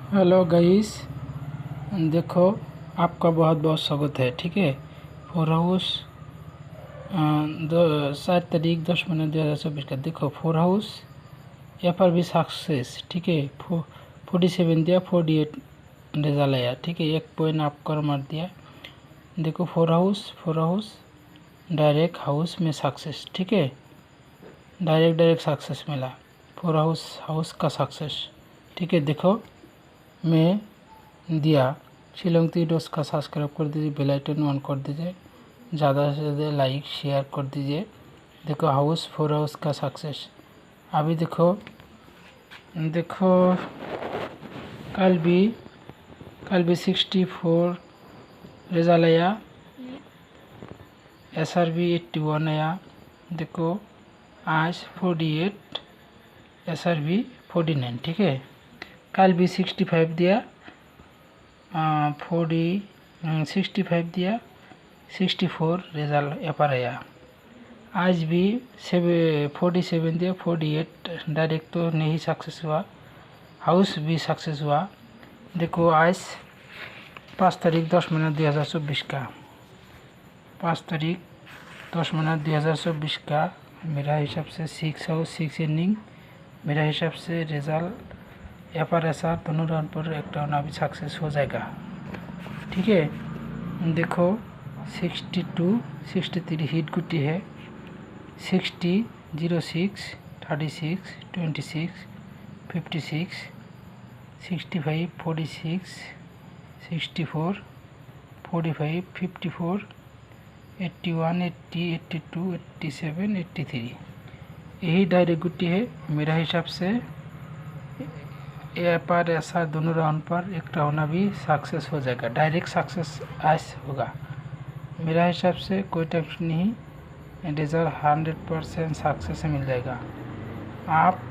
Hello guys, देखो आपका बहुत बहुत स्वागत है। ठीक है, फोर हाउस 7 तारीख 10 महीना 2024 का। देखो फोर हाउस यहाँ पर भी सक्सेस। ठीक है, 47 दिया, 48 रिजल्ट आया। ठीक है, 1 पॉइंट आपको मार दिया। देखो फोर हाउस डायरेक्ट हाउस में सक्सेस। ठीक है, डायरेक्ट सक्सेस मिला। फोर हाउस का सक्सेस। ठीक है, देखो मैं दिया शिलोंग तीडोस का सब्सक्राइब कर दीजिए, बेल आइकन ऑन कर दीजिए, ज़्यादा से ज़्यादा लाइक शेयर कर दीजिए। देखो फोर हाउस का सक्सेस। अभी देखो कल भी 64 रिजल्ट आया, SRB 81 आया। देखो आज 48, SRB 49। ठीक है, कल भी 65 दिया, 65 दिया, 64 रिजल्ट यहाँ पर आया। आज भी 47 दिया, 48 डायरेक्ट तो नहीं सक्सेस हुआ, हाउस भी सक्सेस हुआ। देखो आज 5 तारीख 10 महीना 2024 का, 5 तारीख 10 महीना 2024 का मेरा हिसाब से 6 हाउस 6 इनिंग मेरा हिसाब से रिजल्ट यहाँ पर ऐसा दोनों राउंड पर एक राउंड अभी सक्सेस हो जाएगा। ठीक है, देखो 62 63 हिट गुटी है, 60 06 36 26 56 65 46 64 45 54 81 80 82 87 83 यही डायरेक्ट गुटी है। मेरा हिसाब से यहाँ पर ऐसा दोनों राउंड पर एक राउंड अभी सक्सेस हो जाएगा, डायरेक्ट सक्सेस आज होगा। मेरा हिसाब से कोई टेंशन नहीं, रिजल्ट 100% सक्सेस मिल जाएगा। आप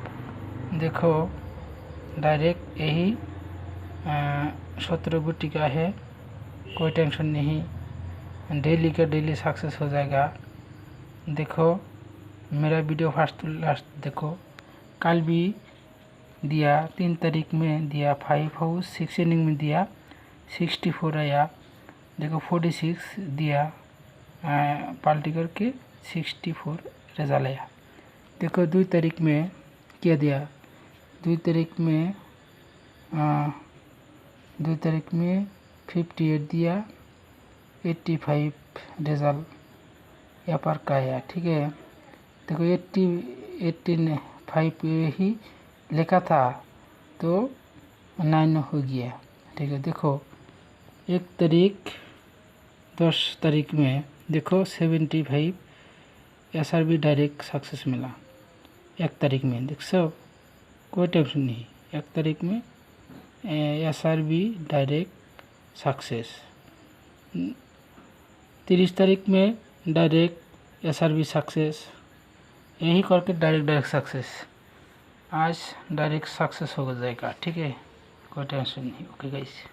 देखो डायरेक्ट यही 17 गुटी का है, कोई टेंशन नहीं, डेली का डेली सक्सेस हो जाएगा। देखो मेरा वीडियो फर्स्ट टू लास्ट देखो। कल भी दिया 3 तारीख में दिया 5 हाउस 6 इनिंग में दिया 64 आया। देखो 46 दिया, पाल्टी करके 64 रिजल्ट आया। देखो 2 तारीख में क्या दिया, 2 तारीख में 58 दिया, 85 रिजल्ट यहाँ पर का आया। ठीक है, देखो 85 ही लिखा था तो 9 हो गया। ठीक है, देखो 1 तारीख 10 तारीख में देखो 75 SRB डायरेक्ट सक्सेस मिला 1 तारीख में। देख सब कोई टेंशन नहीं, 1 तारीख में SRB डायरेक्ट सक्सेस। 30 तारीख में डायरेक्ट SRB सक्सेस, यही करके डायरेक्ट सक्सेस आज डायरेक्ट सक्सेस हो जाएगा। ठीक है, कोई टेंशन नहीं। Okay guys.